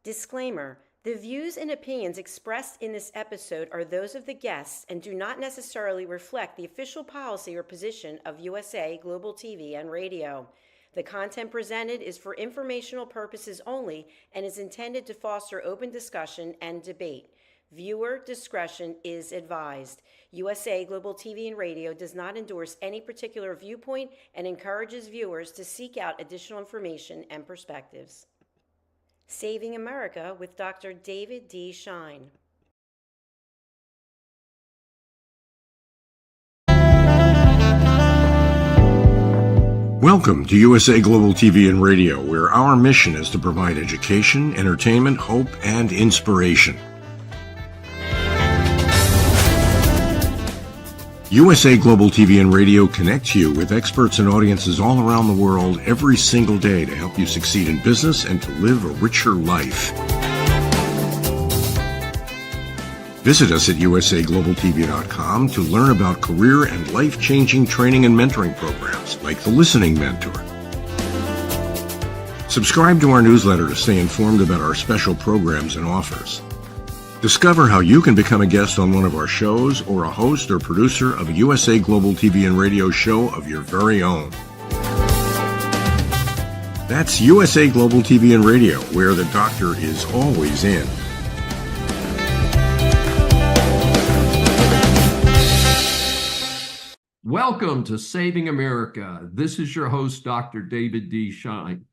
Disclaimer: the views and opinions expressed in this episode are those of the guests and do not necessarily reflect the official policy or position of USA Global TV and Radio. The content presented is for informational purposes only and is intended to foster open discussion and debate. Viewer discretion is advised. USA Global TV and Radio does not endorse any particular viewpoint and encourages viewers to seek out additional information and perspectives. Saving America with Dr. David D. Schein. Welcome to USA Global TV and Radio, where our mission is to provide education, entertainment, hope, and inspiration. USA Global TV and Radio connects you with experts and audiences all around the world every single day to help you succeed in business and to live a richer life. Visit us at usaglobaltv.com to learn about career and life-changing training and mentoring programs like the Listening Mentor. Subscribe to our newsletter to stay informed about our special programs and offers. Discover how you can become a guest on one of our shows or a host or producer of a USA Global TV and Radio show of your very own. That's USA Global TV and Radio, where the doctor is always in. Welcome to Saving America. This is your host, Dr. David D. Schein.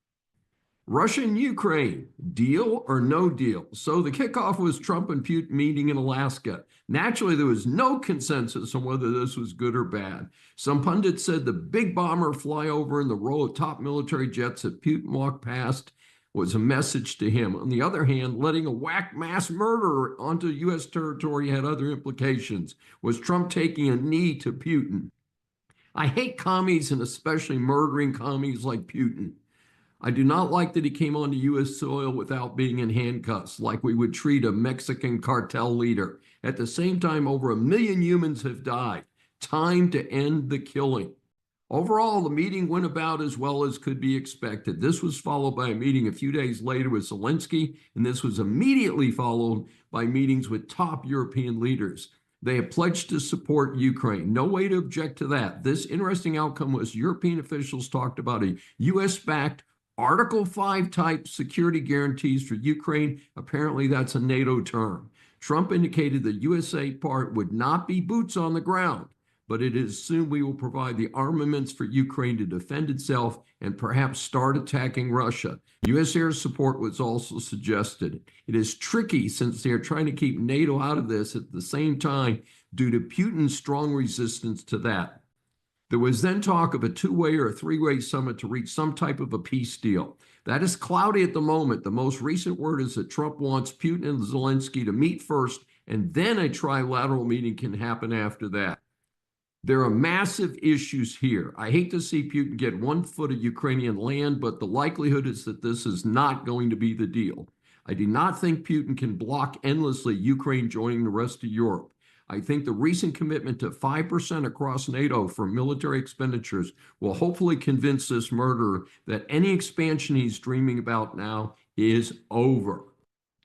Russia and Ukraine, deal or no deal? So the kickoff was Trump and Putin meeting in Alaska. Naturally, there was no consensus on whether this was good or bad. Some pundits said the big bomber flyover in the row of top military jets that Putin walked past was a message to him. On the other hand, letting a whack mass murderer onto U.S. territory had other implications. Was Trump taking a knee to Putin? I hate commies and especially murdering commies like Putin. I do not like that he came onto U.S. soil without being in handcuffs, like we would treat a Mexican cartel leader. At the same time, over 1 million humans have died. Time to end the killing. Overall, the meeting went about as well as could be expected. This was followed by a meeting a few days later with Zelensky, and this was immediately followed by meetings with top European leaders. They have pledged to support Ukraine. No way to object to that. This interesting outcome was European officials talked about a U.S.-backed Article 5 type security guarantees for Ukraine. Apparently that's a NATO term. Trump indicated the USA part would not be boots on the ground, but it is assumed we will provide the armaments for Ukraine to defend itself and perhaps start attacking Russia. U.S. air support was also suggested. It is tricky since they are trying to keep NATO out of this at the same time due to Putin's strong resistance to that. There was then talk of a two-way or a three-way summit to reach some type of a peace deal. That is cloudy at the moment. The most recent word is that Trump wants Putin and Zelensky to meet first, and then a trilateral meeting can happen after that. There are massive issues here. I hate to see Putin get 1 foot of Ukrainian land, but the likelihood is that this is not going to be the deal. I do not think Putin can block endlessly Ukraine joining the rest of Europe. I think the recent commitment to 5% across NATO for military expenditures will hopefully convince this murderer that any expansion he's dreaming about now is over.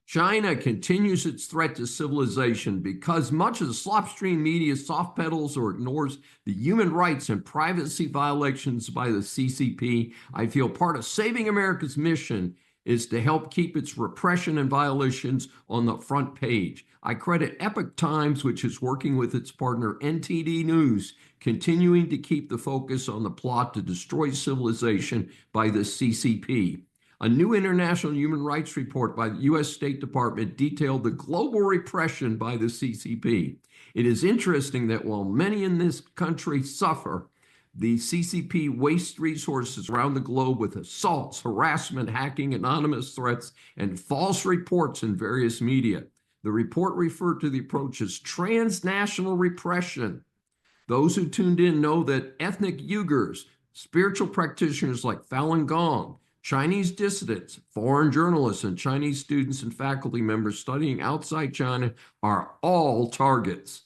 China continues its threat to civilization because much of the slopstream media soft pedals or ignores the human rights and privacy violations by the CCP. I feel part of Saving America's mission is to help keep its repression and violations on the front page. I credit Epoch Times, which is working with its partner NTD News, continuing to keep the focus on the plot to destroy civilization by the CCP. A new international human rights report by the U.S. State Department detailed the global repression by the CCP. It is interesting that while many in this country suffer, the CCP wastes resources around the globe with assaults, harassment, hacking, anonymous threats, and false reports in various media. The report referred to the approach as transnational repression. Those who tuned in know that ethnic Uyghurs, spiritual practitioners like Falun Gong, Chinese dissidents, foreign journalists, and Chinese students and faculty members studying outside China are all targets.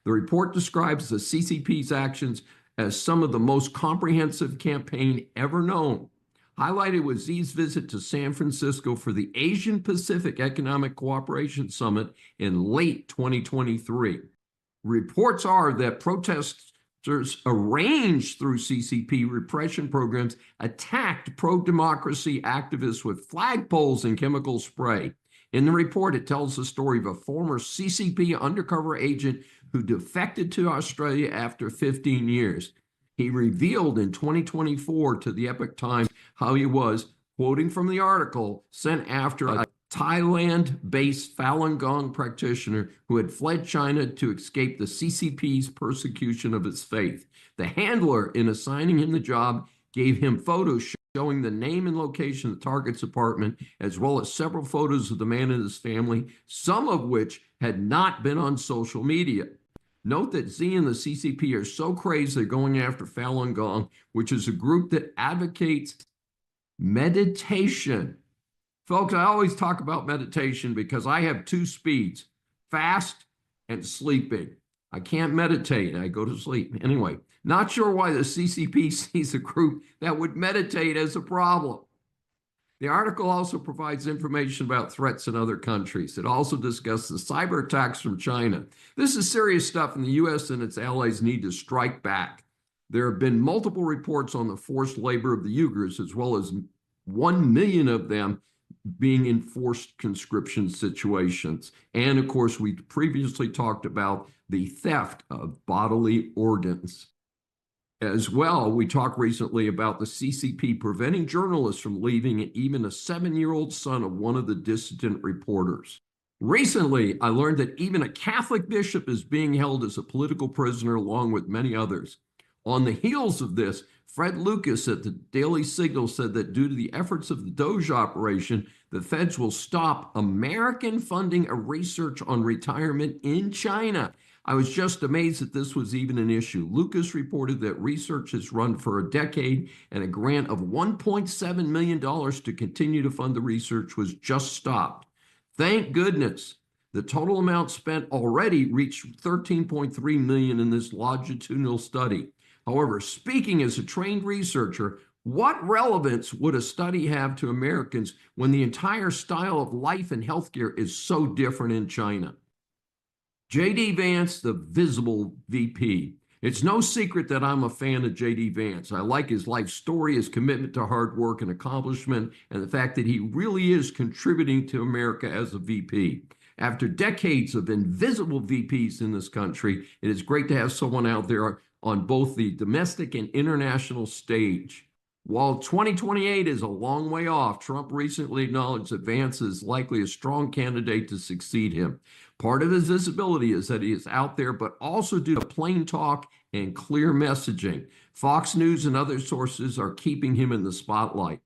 The report describes the CCP's actions as some of the most comprehensive campaign ever known. Highlighted was Xi's visit to San Francisco for the Asian Pacific Economic Cooperation Summit in late 2023. Reports are that protesters arranged through CCP repression programs attacked pro-democracy activists with flagpoles and chemical spray. In the report, it tells the story of a former CCP undercover agent who defected to Australia after 15 years. He revealed in 2024 to the Epoch Times how he was, quoting from the article, sent after a Thailand-based Falun Gong practitioner who had fled China to escape the CCP's persecution of his faith. The handler, in assigning him the job, gave him photos showing the name and location of the target's apartment, as well as several photos of the man and his family, some of which had not been on social media. Note that Xi and the CCP are so crazy they're going after Falun Gong, which is a group that advocates meditation. Folks, I always talk about meditation because I have two speeds, fast and sleeping. I can't meditate, I go to sleep. Anyway, not sure why the CCP sees a group that would meditate as a problem. The article also provides information about threats in other countries. It also discusses cyber attacks from China. This is serious stuff, and the U.S. and its allies need to strike back. There have been multiple reports on the forced labor of the Uyghurs, as well as 1 million of them being in forced conscription situations. And of course, we previously talked about the theft of bodily organs. As well, we talked recently about the CCP preventing journalists from leaving even a 7-year-old son of one of the dissident reporters. Recently, I learned that even a Catholic bishop is being held as a political prisoner along with many others. On the heels of this, Fred Lucas at the Daily Signal said that due to the efforts of the Doge operation, the feds will stop American funding of research on retirement in China. I was just amazed that this was even an issue. Lucas reported that research has run for a decade and a grant of $1.7 million to continue to fund the research was just stopped. Thank goodness. The total amount spent already reached $13.3 million in this longitudinal study. However, speaking as a trained researcher, what relevance would a study have to Americans when the entire style of life and healthcare is so different in China? J.D. Vance, the visible VP. It's no secret that I'm a fan of J.D. Vance. I like his life story, his commitment to hard work and accomplishment, and the fact that he really is contributing to America as a VP. After decades of invisible VPs in this country, it is great to have someone out there on both the domestic and international stage. While 2028 is a long way off, Trump recently acknowledged that Vance is likely a strong candidate to succeed him. Part of his visibility is that he is out there, but also due to plain talk and clear messaging. Fox News and other sources are keeping him in the spotlight.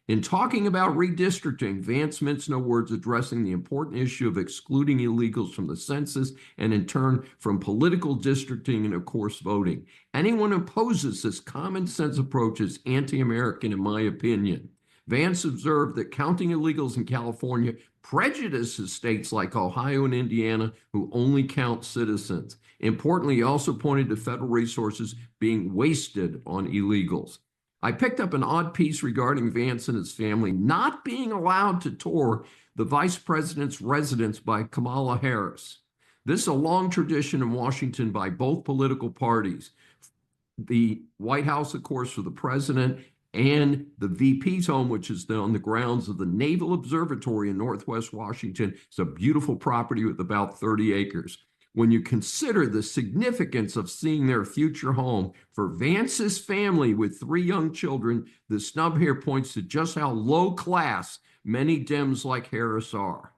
In talking about redistricting, Vance minced no words addressing the important issue of excluding illegals from the census and in turn from political districting and of course voting. Anyone who opposes this common sense approach is anti-American in my opinion. Vance observed that counting illegals in California prejudices states like Ohio and Indiana who only count citizens. Importantly, he also pointed to federal resources being wasted on illegals. I picked up an odd piece regarding Vance and his family not being allowed to tour the vice president's residence by Kamala Harris. This is a long tradition in Washington by both political parties. The White House, of course, for the president, and the VP's home, which is on the grounds of the Naval Observatory in Northwest Washington. It's a beautiful property with about 30 acres. When you consider the significance of seeing their future home for Vance's family with 3 young children, the snub here points to just how low class many Dems like Harris are.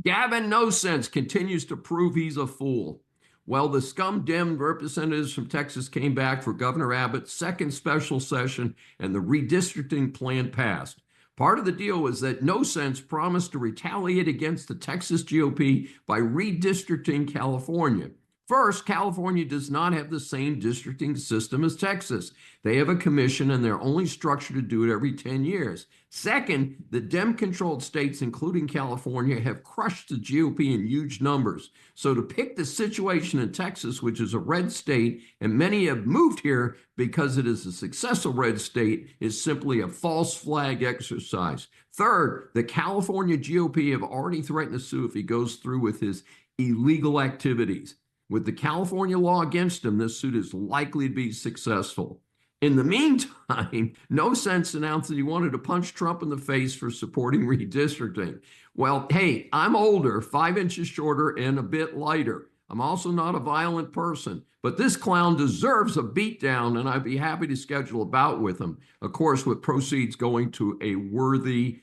Gavin No Sense continues to prove he's a fool. Well, the scum Dem representatives from Texas came back for Governor Abbott's second special session and the redistricting plan passed. Part of the deal was that No Sense promised to retaliate against the Texas GOP by redistricting California. First, California does not have the same districting system as Texas. They have a commission and they're only structured to do it every 10 years. Second, the Dem-controlled states, including California, have crushed the GOP in huge numbers. So to pick the situation in Texas, which is a red state, and many have moved here because it is a successful red state, is simply a false flag exercise. Third, the California GOP have already threatened to sue if he goes through with his illegal activities. With the California law against him, this suit is likely to be successful. In the meantime, No Sense announced that he wanted to punch Trump in the face for supporting redistricting. Well, hey, I'm older, 5 inches shorter, and a bit lighter. I'm also not a violent person, but this clown deserves a beatdown, and I'd be happy to schedule a bout with him. Of course, with proceeds going to a worthy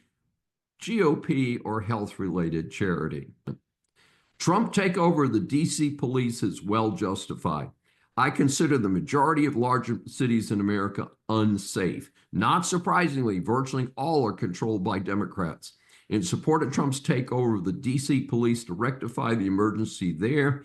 GOP or health-related charity. Trump takeover of the D.C. police is well justified. I consider the majority of larger cities in America unsafe. Not surprisingly, virtually all are controlled by Democrats. In support of Trump's takeover of the D.C. police to rectify the emergency there,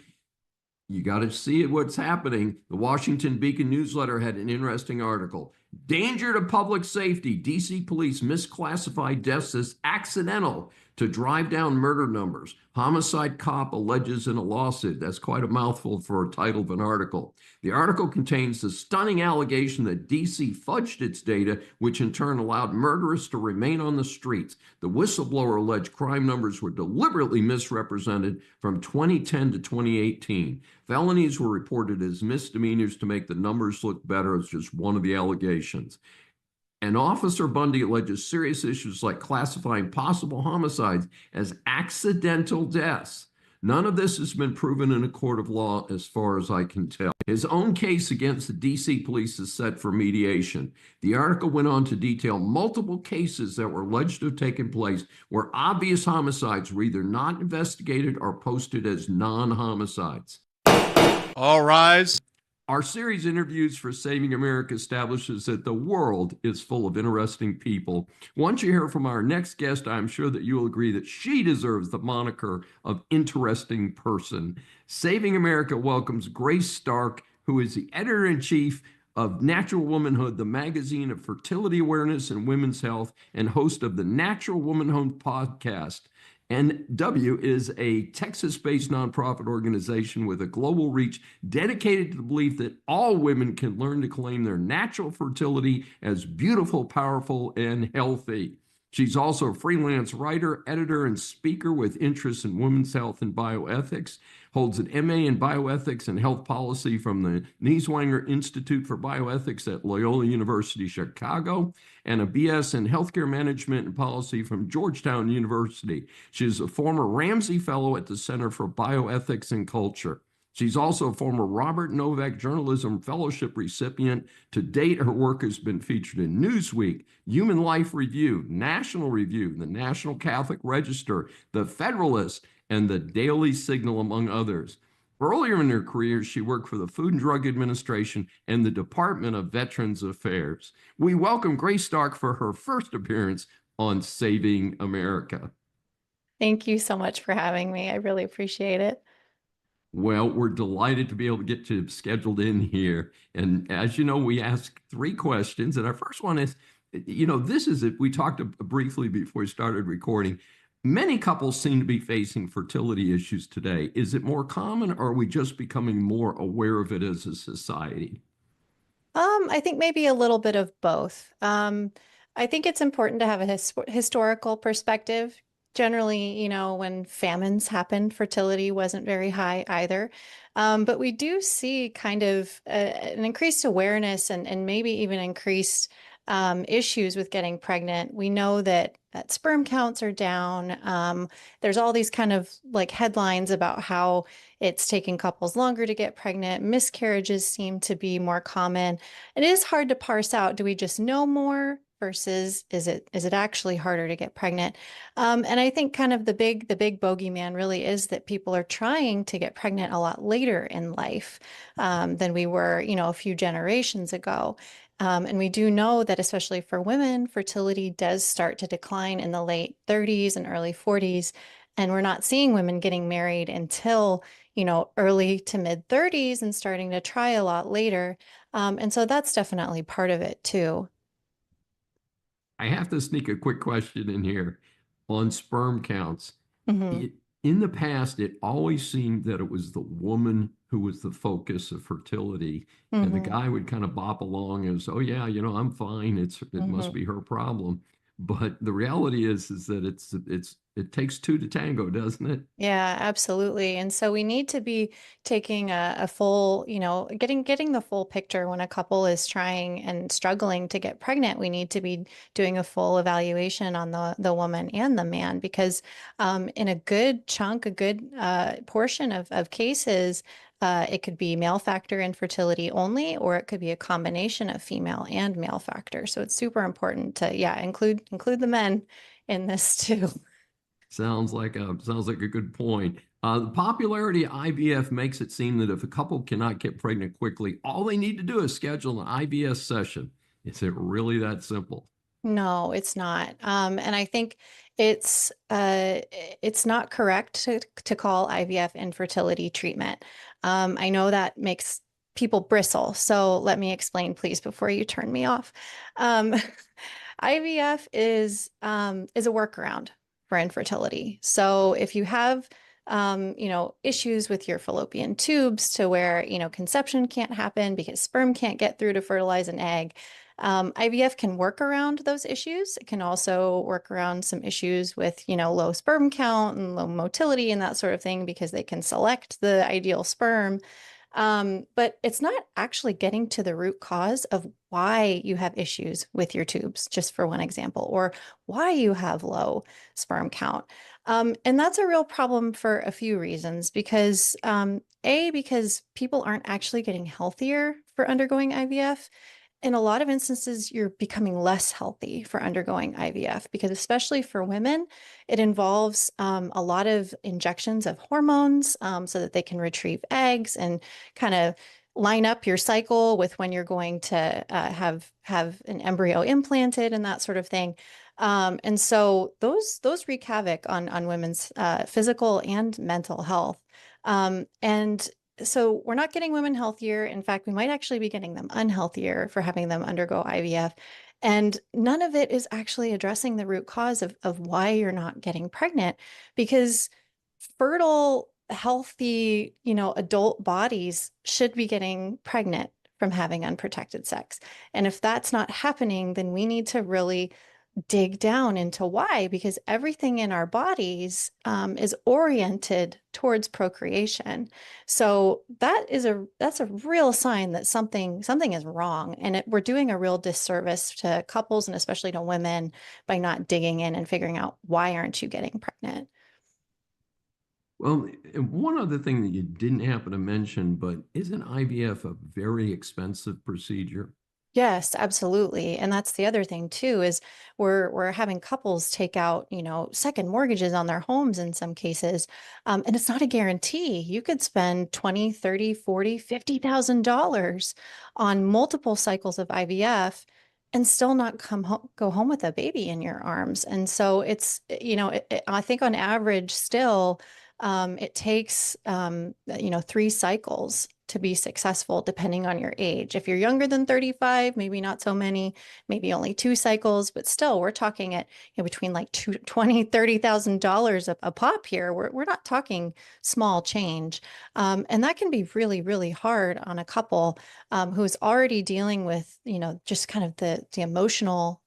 you got to see what's happening. The Washington Beacon newsletter had an interesting article. Danger to public safety. D.C. police misclassified deaths as accidental to drive down murder numbers. Homicide cop alleges in a lawsuit. That's quite a mouthful for a title of an article. The article contains the stunning allegation that D.C. fudged its data, which in turn allowed murderers to remain on the streets. The whistleblower alleged crime numbers were deliberately misrepresented from 2010 to 2018. Felonies were reported as misdemeanors to make the numbers look better, as just one of the allegations. And Officer Bundy alleges serious issues like classifying possible homicides as accidental deaths. None of this has been proven in a court of law as far as I can tell. His own case against the D.C. police is set for mediation. The article went on to detail multiple cases that were alleged to have taken place where obvious homicides were either not investigated or posted as non-homicides. All rise. Our series Interviews for Saving America establishes that the world is full of interesting people. Once you hear from our next guest, I'm sure that you will agree that she deserves the moniker of interesting person. Saving America welcomes Grace Stark, who is the editor-in-chief of Natural Womanhood, the magazine of fertility awareness and women's health, and host of the Natural Womanhood podcast. NW is a Texas-based nonprofit organization with a global reach dedicated to the belief that all women can learn to claim their natural fertility as beautiful, powerful, and healthy. She's also a freelance writer, editor, and speaker with interests in women's health and bioethics, holds an MA in bioethics and health policy from the Nieswanger Institute for Bioethics at Loyola University, Chicago, and a BS in healthcare management and policy from Georgetown University. She is a former Ramsey Fellow at the Center for Bioethics and Culture. She's also a former Robert Novak Journalism Fellowship recipient. To date, her work has been featured in Newsweek, Human Life Review, National Review, the National Catholic Register, The Federalist, and the Daily Signal, among others. Earlier in her career, she worked for the Food and Drug Administration and the Department of Veterans Affairs. We welcome Grace Stark for her first appearance on Saving America. Thank you so much for having me. I really appreciate it. Well, we're delighted to be able to get you scheduled in here. And as you know, we ask 3 questions. And our first one is, this is it. We talked briefly before we started recording. Many couples seem to be facing fertility issues today. Is it more common, or are we just becoming more aware of it as a society? I think maybe a little bit of both. I think it's important to have a historical perspective. Generally, when famines happened, fertility wasn't very high either. But we do see kind of an increased awareness and maybe even increased issues with getting pregnant. We know that sperm counts are down. There's all these kind of like headlines about how it's taking couples longer to get pregnant. Miscarriages seem to be more common. It is hard to parse out. Do we just know more versus is it actually harder to get pregnant? And I think kind of the big bogeyman really is that people are trying to get pregnant a lot later in life than we were, a few generations ago. And we do know that especially for women, fertility does start to decline in the late 30s and early 40s. And we're not seeing women getting married until, early to mid 30s and starting to try a lot later. And so that's definitely part of it too. I have to sneak a quick question in here on sperm counts. Hmm. It, in the past, it always seemed that it was the woman who was the focus of fertility, and the Hmm. guy would kind of bop along as, "Oh yeah, I'm fine. It must Hmm. be her problem." But the reality is that it takes two to tango, doesn't it? Yeah, absolutely. And so we need to be taking a full, getting the full picture when a couple is trying and struggling to get pregnant. We need to be doing a full evaluation on the woman and the man because in a good chunk, a good portion of cases, it could be male factor infertility only, or it could be a combination of female and male factor. So it's super important to, yeah, include the men in this too. Sounds like a good point. The popularity of IVF makes it seem that if a couple cannot get pregnant quickly, all they need to do is schedule an IVF session. Is it really that simple? No, it's not. And I think it's uh, it's not correct to call IVF infertility treatment. I know that makes people bristle. So let me explain, please, before you turn me off. Um, IVF is a workaround for infertility. So if you have issues with your fallopian tubes to where, conception can't happen because sperm can't get through to fertilize an egg. IVF can work around those issues. It can also work around some issues with, low sperm count and low motility and that sort of thing because they can select the ideal sperm. But it's not actually getting to the root cause of why you have issues with your tubes, just for one example, or why you have low sperm count. And that's a real problem for a few reasons because because people aren't actually getting healthier for undergoing IVF. In a lot of instances, you're becoming less healthy for undergoing IVF because, especially for women, it involves a lot of injections of hormones so that they can retrieve eggs and kind of line up your cycle with when you're going to have an embryo implanted and that sort of thing. And so those wreak havoc on women's physical and mental health. And so we're not getting women healthier. In fact, we might actually be getting them unhealthier for having them undergo IVF. And none of it is actually addressing the root cause of why you're not getting pregnant because fertile, healthy, adult bodies should be getting pregnant from having unprotected sex. And if that's not happening, then we need to really dig down into why, because everything in our bodies is oriented towards procreation. So that's a real sign that something is wrong, and we're doing a real disservice to couples and especially to women by not digging in and figuring out why aren't you getting pregnant. Well, and one other thing that you didn't happen to mention, but isn't IVF a very expensive procedure? Yes, absolutely. And that's the other thing too, is we're having couples take out, second mortgages on their homes in some cases. And it's not a guarantee. You could spend 20, 30, 40, $50,000 on multiple cycles of IVF and still not go home with a baby in your arms. And so it's, I think on average still, it takes, 3 cycles to be successful, depending on your age. If you're younger than 35, maybe not so many, maybe only 2 cycles, but still, we're talking at between like $30,000 a pop here. We're not talking small change, and that can be really, really hard on a couple who's already dealing with just kind of the emotional.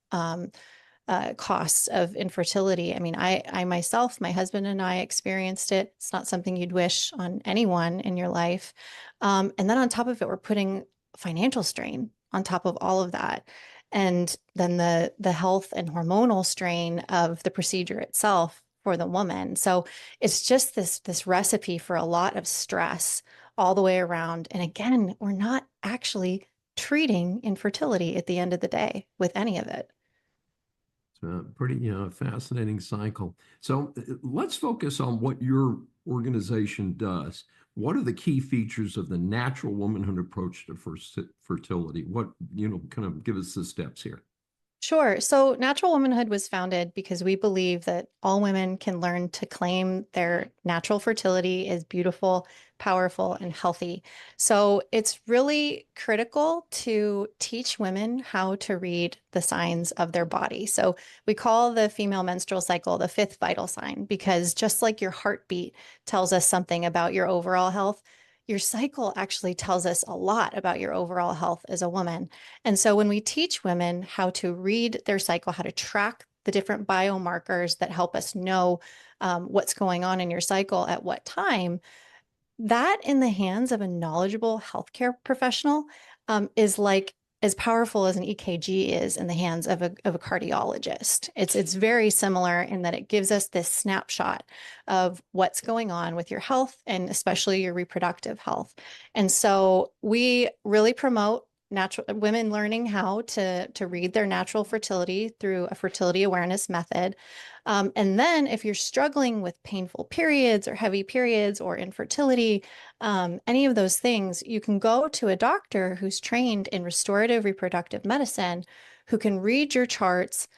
Costs of infertility. I mean, I myself, my husband and I experienced it. It's not something you'd wish on anyone in your life. And then on top of it, we're putting financial strain on top of all of that. And then the health and hormonal strain of the procedure itself for the woman. So it's just this recipe for a lot of stress all the way around. And again, we're not actually treating infertility at the end of the day with any of it. It's a pretty fascinating cycle. So let's focus on what your organization does. What are the key features of the natural womanhood approach to fertility? What, kind of give us the steps here. Sure. So Natural Womanhood was founded because we believe that all women can learn to claim their natural fertility is beautiful, powerful, and healthy. So it's really critical to teach women how to read the signs of their body. So we call the female menstrual cycle the fifth vital sign because just like your heartbeat tells us something about your overall health, your cycle actually tells us a lot about your overall health as a woman. And so when we teach women how to read their cycle, how to track the different biomarkers that help us know what's going on in your cycle at what time, that in the hands of a knowledgeable healthcare professional is like as powerful as an EKG is in the hands of a cardiologist. It's very similar in that it gives us this snapshot of what's going on with your health and especially your reproductive health. And so we really promote natural women learning how to read their natural fertility through a fertility awareness method. And then if you're struggling with painful periods or heavy periods or infertility, any of those things, you can go to a doctor who's trained in restorative reproductive medicine who can read your charts,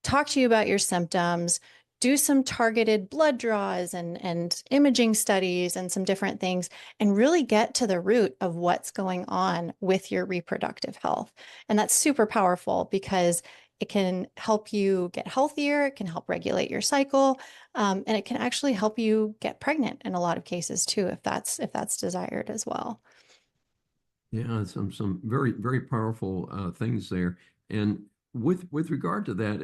talk to you about your symptoms, do some targeted blood draws and imaging studies and some different things, and really get to the root of what's going on with your reproductive health. And that's super powerful because it can help you get healthier, it can help regulate your cycle, and it can actually help you get pregnant in a lot of cases too, if that's desired as well. Yeah, some very powerful things there. And with regard to that,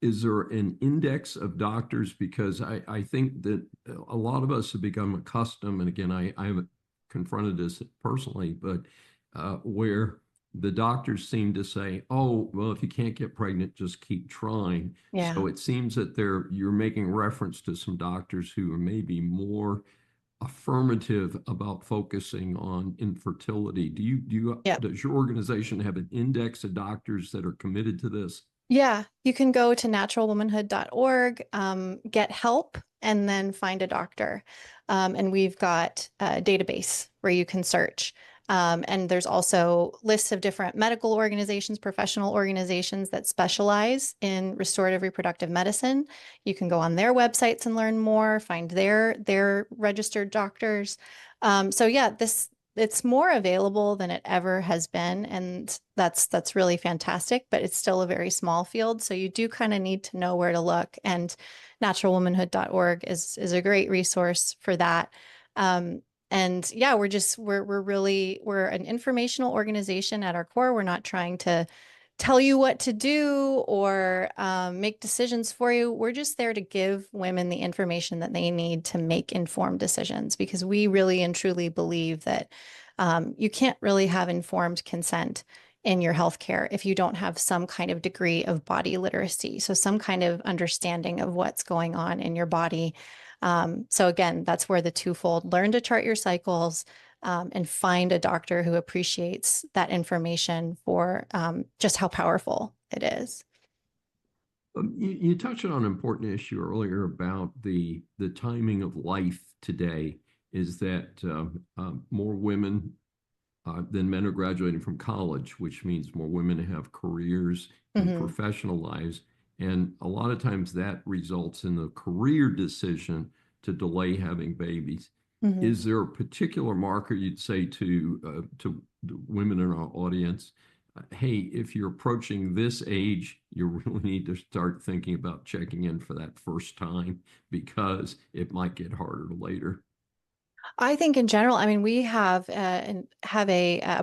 is there an index of doctors? Because I think that a lot of us have become accustomed, and again, I haven't confronted this personally, but where the doctors seem to say, "Oh, well, if you can't get pregnant, just keep trying." Yeah. So it seems that you're making reference to some doctors who are maybe more affirmative about focusing on infertility. Yep. Does your organization have an index of doctors that are committed to this? Yeah, you can go to naturalwomanhood.org, get help, and then find a doctor. And we've got a database where you can search. And there's also lists of different medical organizations, professional organizations that specialize in restorative reproductive medicine. You can go on their websites and learn more, find their registered doctors. So yeah, it's more available than it ever has been, and that's really fantastic, but it's still a very small field. So you do kind of need to know where to look. And naturalwomanhood.org is a great resource for that. And yeah, we're an informational organization at our core. We're not trying to tell you what to do or make decisions for you. We're just there to give women the information that they need to make informed decisions because we really and truly believe that you can't really have informed consent in your healthcare if you don't have some kind of degree of body literacy. So some kind of understanding of what's going on in your body. So again, that's where the twofold learn to chart your cycles and find a doctor who appreciates that information for just how powerful it is. You touched on an important issue earlier about the timing of life today. Is that more women than men are graduating from college, which means more women have careers and professional lives. And a lot of times that results in the career decision to delay having babies. Is there a particular marker you'd say to the women in our audience? Hey, if you're approaching this age, you really need to start thinking about checking in for that first time because it might get harder later. I think in general, I mean, we have a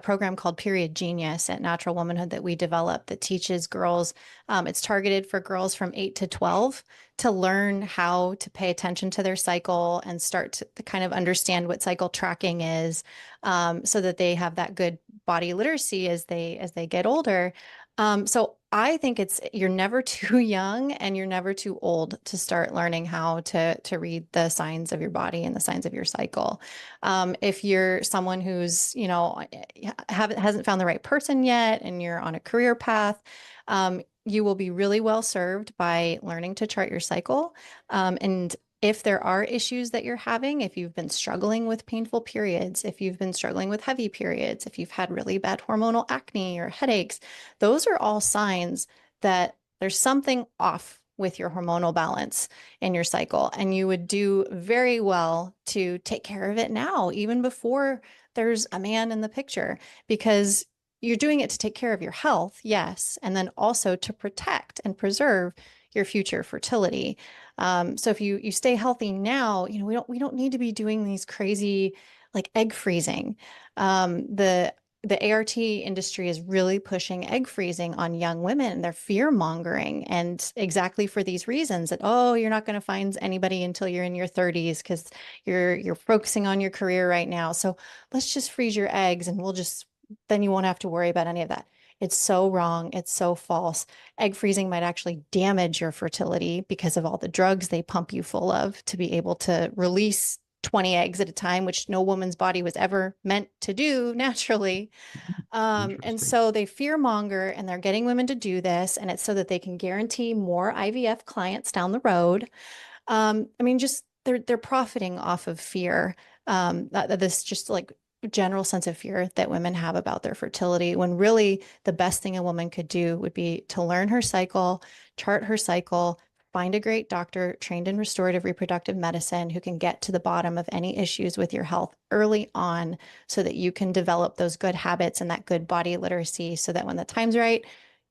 program called Period Genius at Natural Womanhood that we developed that teaches girls. It's targeted for girls from 8 to 12 to learn how to pay attention to their cycle and start to kind of understand what cycle tracking is, so that they have that good body literacy as they get older. So I think you're never too young and you're never too old to start learning how to read the signs of your body and the signs of your cycle. If you're someone who's, hasn't found the right person yet and you're on a career path, you will be really well served by learning to chart your cycle. And if there are issues that you're having, if you've been struggling with painful periods, if you've been struggling with heavy periods, if you've had really bad hormonal acne or headaches, those are all signs that there's something off with your hormonal balance in your cycle, and you would do very well to take care of it now, even before there's a man in the picture, because you're doing it to take care of your health, yes, and then also to protect and preserve your future fertility. So if you stay healthy now, we don't need to be doing these crazy like egg freezing. The ART industry is really pushing egg freezing on young women. They're fear mongering, and exactly for these reasons that, oh, you're not going to find anybody until you're in your 30s because you're focusing on your career right now. So let's just freeze your eggs and then you won't have to worry about any of that. It's so wrong. It's so false. Egg freezing might actually damage your fertility because of all the drugs they pump you full of to be able to release 20 eggs at a time, which no woman's body was ever meant to do naturally. And so they fear monger, and they're getting women to do this. And it's so that they can guarantee more IVF clients down the road. I mean, just they're profiting off of fear. This just like general sense of fear that women have about their fertility, when really the best thing a woman could do would be to learn her cycle, chart her cycle, find a great doctor trained in restorative reproductive medicine who can get to the bottom of any issues with your health early on, so that you can develop those good habits and that good body literacy, so that when the time's right,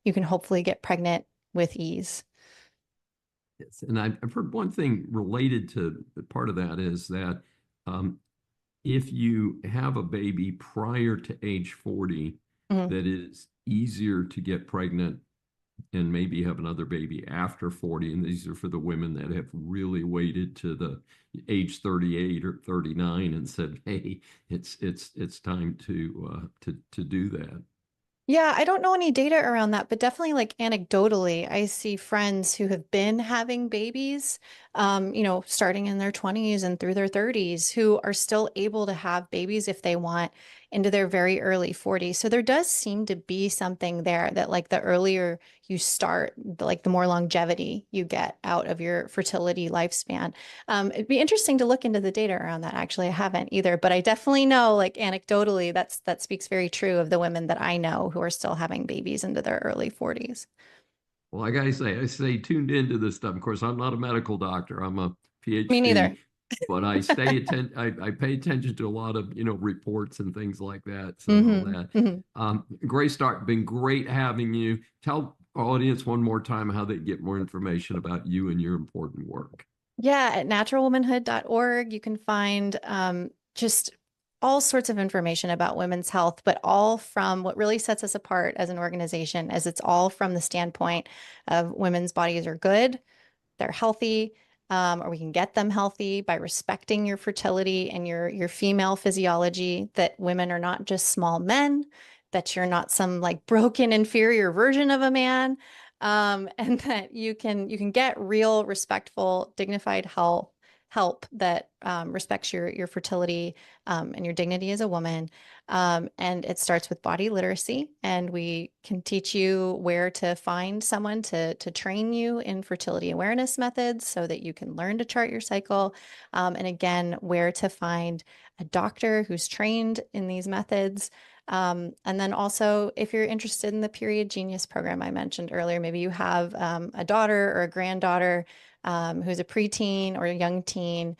you can hopefully get pregnant with ease. Yes, and I've heard one thing related to part of that is that if you have a baby prior to age 40, that is easier to get pregnant and maybe have another baby after 40. And these are for the women that have really waited to the age 38 or 39 and said, hey, it's time to do that. Yeah, I don't know any data around that, but definitely like anecdotally, I see friends who have been having babies, starting in their 20s and through their 30s, who are still able to have babies if they want into their very early 40s. So there does seem to be something there that like the earlier you start, like the more longevity you get out of your fertility lifespan. It'd be interesting to look into the data around that. Actually, I haven't either, but I definitely know, like anecdotally, that speaks very true of the women that I know who are still having babies into their early 40s. Well, like I stay tuned into this stuff. Of course, I'm not a medical doctor. I'm a PhD. Me neither. But I I pay attention to a lot of, reports and things like that. So all that. Great start. Been great having you. Tell our audience one more time how they get more information about you and your important work. Yeah, at naturalwomanhood.org, you can find just all sorts of information about women's health, but all from what really sets us apart as an organization, as it's all from the standpoint of women's bodies are good, they're healthy, or we can get them healthy by respecting your fertility and your female physiology, that women are not just small men, that you're not some like broken inferior version of a man, and that you can get real, respectful, dignified help that respects your fertility and your dignity as a woman. And it starts with body literacy, and we can teach you where to find someone to train you in fertility awareness methods so that you can learn to chart your cycle. And again, where to find a doctor who's trained in these methods. And then also, if you're interested in the Period Genius program I mentioned earlier, maybe you have a daughter or a granddaughter who's a preteen or a young teen,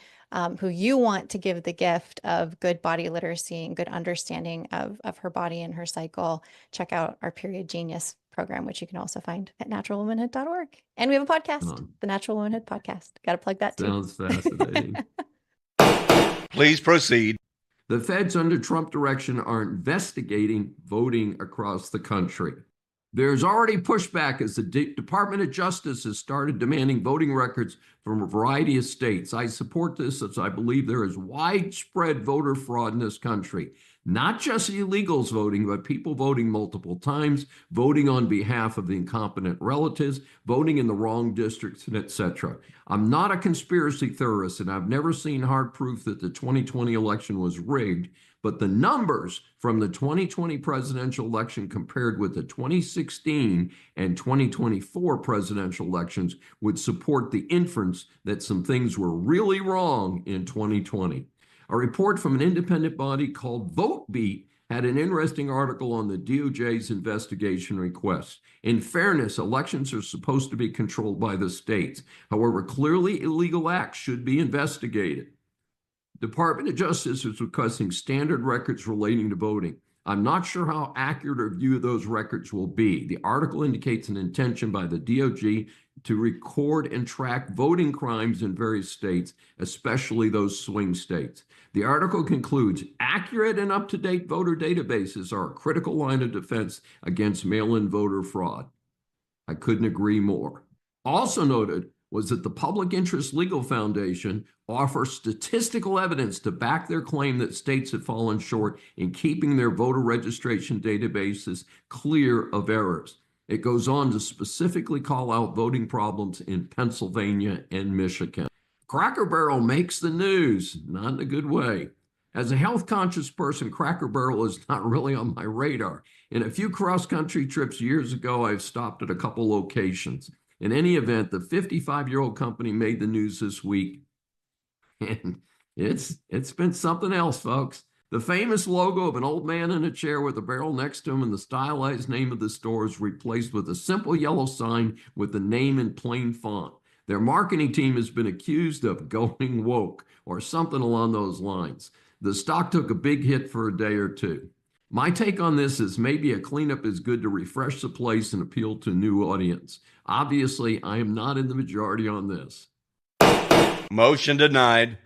who you want to give the gift of good body literacy and good understanding of her body and her cycle, check out our Period Genius program, which you can also find at naturalwomanhood.org. And we have a podcast, the Natural Womanhood Podcast. Got to plug that too. Sounds fascinating. Please proceed. The feds under Trump direction are investigating voting across the country. There's already pushback as the Department of Justice has started demanding voting records from a variety of states. I support this, as I believe there is widespread voter fraud in this country. Not just illegals voting, but people voting multiple times, voting on behalf of the incompetent relatives, voting in the wrong districts, etc. I'm not a conspiracy theorist, and I've never seen hard proof that the 2020 election was rigged, but the numbers from the 2020 presidential election compared with the 2016 and 2024 presidential elections would support the inference that some things were really wrong in 2020. A report from an independent body called VoteBeat had an interesting article on the DOJ's investigation request. In fairness, elections are supposed to be controlled by the states. However, clearly illegal acts should be investigated. Department of Justice is requesting standard records relating to voting. I'm not sure how accurate a view of those records will be. The article indicates an intention by the DOJ to record and track voting crimes in various states, especially those swing states. The article concludes, accurate and up-to-date voter databases are a critical line of defense against mail-in voter fraud. I couldn't agree more. Also noted was that the Public Interest Legal Foundation offers statistical evidence to back their claim that states have fallen short in keeping their voter registration databases clear of errors. It goes on to specifically call out voting problems in Pennsylvania and Michigan. Cracker Barrel makes the news, not in a good way. As a health-conscious person, Cracker Barrel is not really on my radar. In a few cross-country trips years ago, I've stopped at a couple locations. In any event, the 55-year-old company made the news this week, and it's been something else, folks. The famous logo of an old man in a chair with a barrel next to him and the stylized name of the store is replaced with a simple yellow sign with the name in plain font. Their marketing team has been accused of going woke or something along those lines. The stock took a big hit for a day or two. My take on this is maybe a cleanup is good to refresh the place and appeal to a new audience. Obviously, I am not in the majority on this. Motion denied.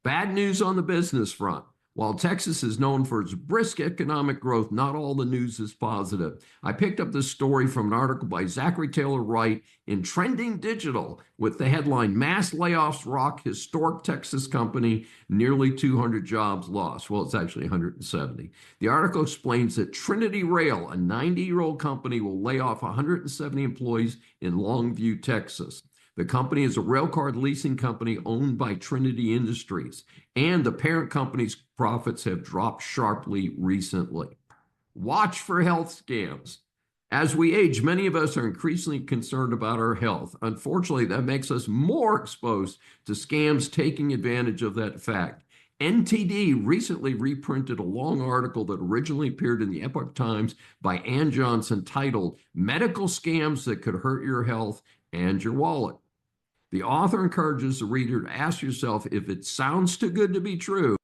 Bad news on the business front. While Texas is known for its brisk economic growth, not all the news is positive. I picked up this story from an article by Zachary Taylor Wright in Trending Digital with the headline, Mass Layoffs Rock Historic Texas Company, Nearly 200 Jobs Lost. Well, it's actually 170. The article explains that Trinity Rail, a 90-year-old company, will lay off 170 employees in Longview, Texas. The company is a railcar leasing company owned by Trinity Industries, and the parent company's profits have dropped sharply recently. Watch for health scams. As we age, many of us are increasingly concerned about our health. Unfortunately, that makes us more exposed to scams taking advantage of that fact. NTD recently reprinted a long article that originally appeared in the Epoch Times by Ann Johnson titled, Medical Scams That Could Hurt Your Health and Your Wallet. The author encourages the reader to ask yourself if it sounds too good to be true.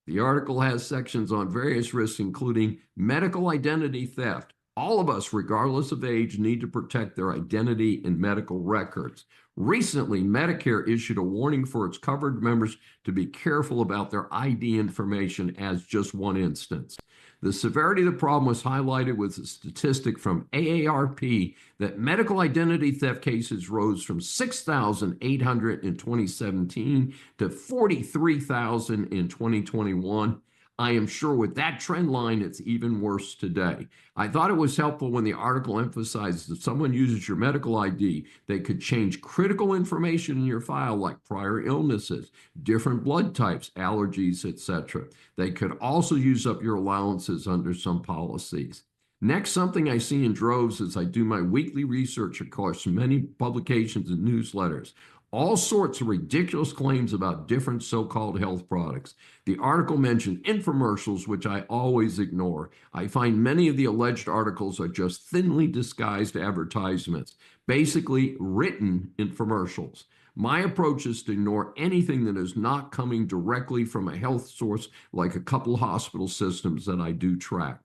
The article has sections on various risks, including medical identity theft. All of us, regardless of age, need to protect their identity and medical records. Recently, Medicare issued a warning for its covered members to be careful about their ID information as just one instance. The severity of the problem was highlighted with a statistic from AARP that medical identity theft cases rose from 6,800 in 2017 to 43,000 in 2021. I am sure with that trend line, it's even worse today. I thought it was helpful when the article emphasized that if someone uses your medical ID, they could change critical information in your file like prior illnesses, different blood types, allergies, etc. They could also use up your allowances under some policies. Next, something I see in droves as I do my weekly research across many publications and newsletters. All sorts of ridiculous claims about different so-called health products. The article mentioned infomercials, which I always ignore. I find many of the alleged articles are just thinly disguised advertisements, basically written infomercials. My approach is to ignore anything that is not coming directly from a health source like a couple hospital systems that I do track.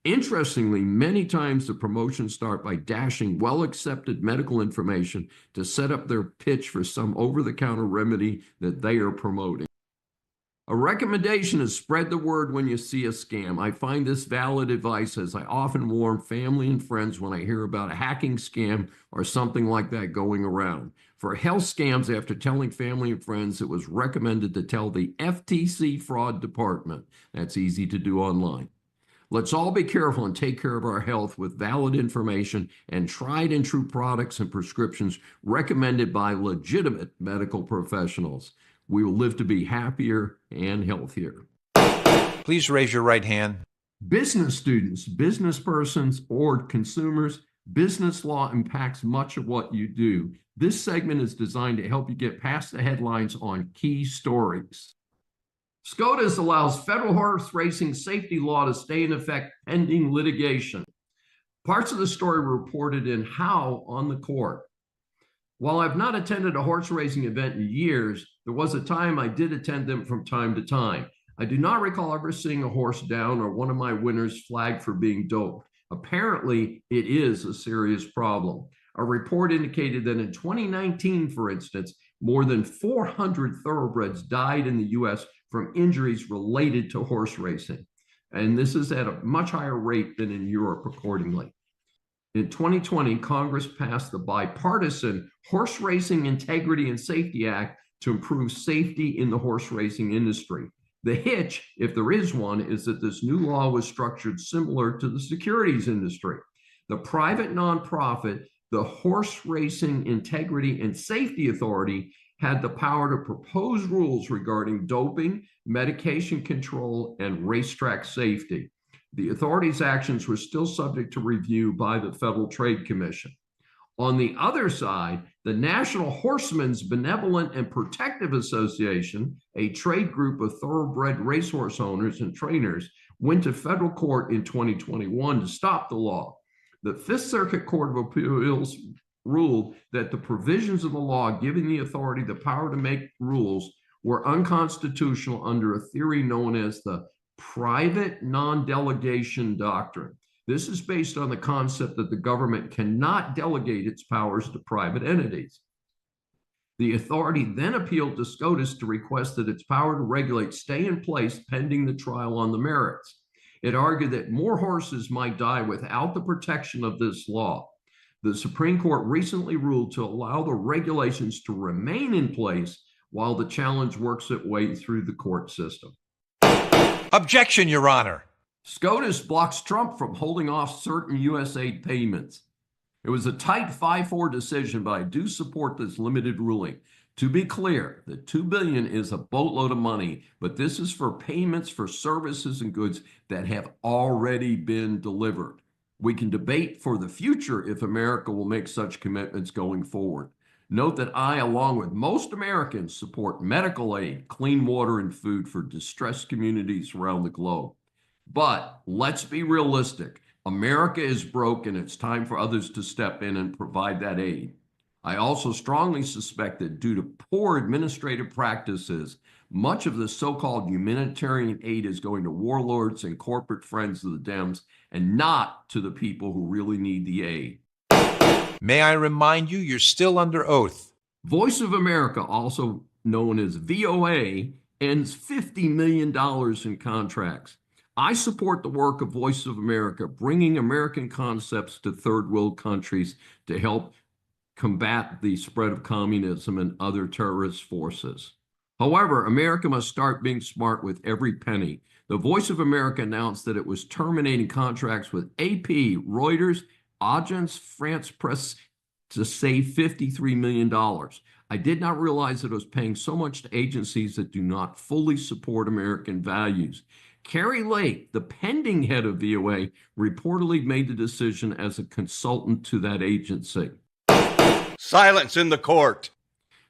Interestingly, many times the promotions start by dashing well-accepted medical information to set up their pitch for some over-the-counter remedy that they are promoting. A recommendation is spread the word when you see a scam. I find this valid advice as I often warn family and friends when I hear about a hacking scam or something like that going around. For health scams, after telling family and friends, it was recommended to tell the FTC fraud department. That's easy to do online. Let's all be careful and take care of our health with valid information and tried and true products and prescriptions recommended by legitimate medical professionals. We will live to be happier and healthier. Please raise your right hand. Business students, business persons, or consumers, business law impacts much of what you do. This segment is designed to help you get past the headlines on key stories. SCOTUS allows federal horse racing safety law to stay in effect pending litigation. Parts of the story were reported in How on the Court. While I've not attended a horse racing event in years, there was a time I did attend them from time to time. I do not recall ever seeing a horse down or one of my winners flagged for being doped. Apparently, it is a serious problem. A report indicated that in 2019, for instance, more than 400 thoroughbreds died in the U.S. from injuries related to horse racing. And this is at a much higher rate than in Europe, accordingly. In 2020, Congress passed the bipartisan Horse Racing Integrity and Safety Act to improve safety in the horse racing industry. The hitch, if there is one, is that this new law was structured similar to the securities industry. The private nonprofit, the Horse Racing Integrity and Safety Authority, had the power to propose rules regarding doping, medication control, and racetrack safety. The authority's actions were still subject to review by the Federal Trade Commission. On the other side, the National Horsemen's Benevolent and Protective Association, a trade group of thoroughbred racehorse owners and trainers, went to federal court in 2021 to stop the law. The Fifth Circuit Court of Appeals ruled that the provisions of the law giving the authority the power to make rules were unconstitutional under a theory known as the private non-delegation doctrine. This is based on the concept that the government cannot delegate its powers to private entities. The authority then appealed to SCOTUS to request that its power to regulate stay in place pending the trial on the merits. It argued that more horses might die without the protection of this law. The Supreme Court recently ruled to allow the regulations to remain in place while the challenge works its way through the court system. Objection, Your Honor. SCOTUS blocks Trump from holding off certain U.S. aid payments. It was a tight 5-4 decision, but I do support this limited ruling. To be clear, the $2 billion is a boatload of money, but this is for payments for services and goods that have already been delivered. We can debate for the future if America will make such commitments going forward. Note that I, along with most Americans, support medical aid, clean water, and food for distressed communities around the globe. But let's be realistic. America is broke, and it's time for others to step in and provide that aid. I also strongly suspect that due to poor administrative practices, much of the so-called humanitarian aid is going to warlords and corporate friends of the Dems and not to the people who really need the aid. May I remind you, you're still under oath. Voice of America, also known as VOA, ends $50 million in contracts. I support the work of Voice of America, bringing American concepts to third world countries to help combat the spread of communism and other terrorist forces. However, America must start being smart with every penny. The Voice of America announced that it was terminating contracts with AP, Reuters, Agence France Presse to save $53 million. I did not realize that it was paying so much to agencies that do not fully support American values. Carrie Lake, the pending head of VOA, reportedly made the decision as a consultant to that agency. Silence in the court.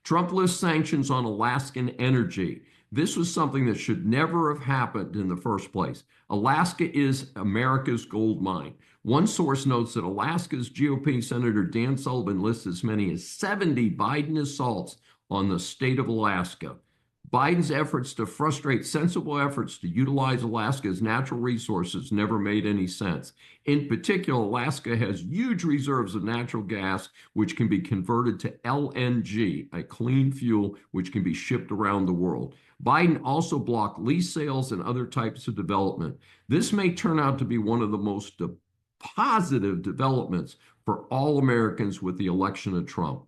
Trump lifts sanctions on Alaskan energy. This was something that should never have happened in the first place. Alaska is America's gold mine. One source notes that Alaska's GOP Senator Dan Sullivan lists as many as 70 Biden assaults on the state of Alaska. Biden's efforts to frustrate sensible efforts to utilize Alaska's natural resources never made any sense. In particular, Alaska has huge reserves of natural gas, which can be converted to LNG, a clean fuel which can be shipped around the world. Biden also blocked lease sales and other types of development. This may turn out to be one of the most positive developments for all Americans with the election of Trump.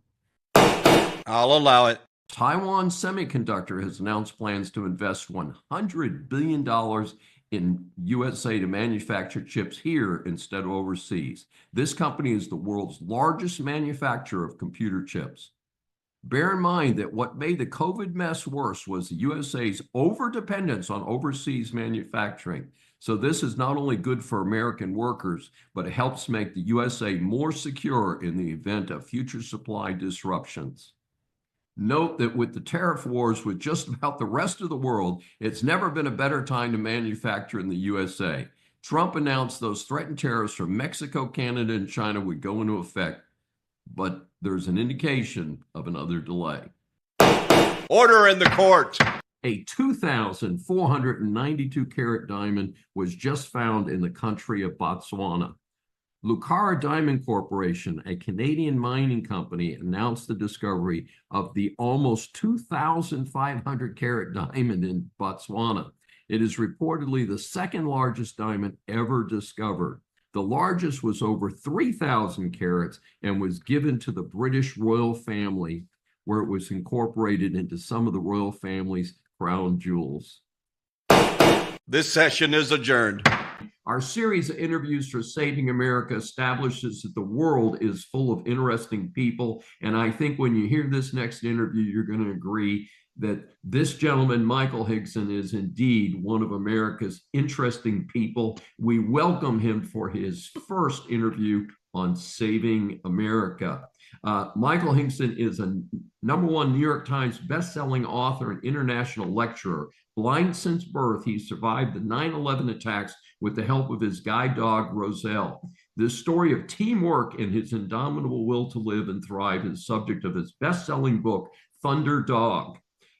I'll allow it. Taiwan Semiconductor has announced plans to invest $100 billion in USA to manufacture chips here instead of overseas. This company is the world's largest manufacturer of computer chips. Bear in mind that what made the COVID mess worse was the USA's overdependence on overseas manufacturing. So this is not only good for American workers, but it helps make the USA more secure in the event of future supply disruptions. Note that with the tariff wars with just about the rest of the world, it's never been a better time to manufacture in the USA. Trump announced those threatened tariffs from Mexico, Canada, and China would go into effect, but there's an indication of another delay. Order in the court. A 2,492 carat diamond was just found in the country of Botswana. Lucara Diamond Corporation, a Canadian mining company, announced the discovery of the almost 2,500 carat diamond in Botswana. It is reportedly the second largest diamond ever discovered. The largest was over 3,000 carats and was given to the British royal family, where it was incorporated into some of the royal family's crown jewels. This session is adjourned. Our series of interviews for Saving America establishes that the world is full of interesting people. And I think when you hear this next interview, you're going to agree that this gentleman, Michael Higson, is indeed one of America's interesting people. We welcome him for his first interview on Saving America. Michael Higson is a #1 New York Times bestselling author and international lecturer. Blind since birth, he survived the 9/11 attacks with the help of his guide dog, Roselle. This story of teamwork and his indomitable will to live and thrive is subject of his best-selling book, Thunder Dog.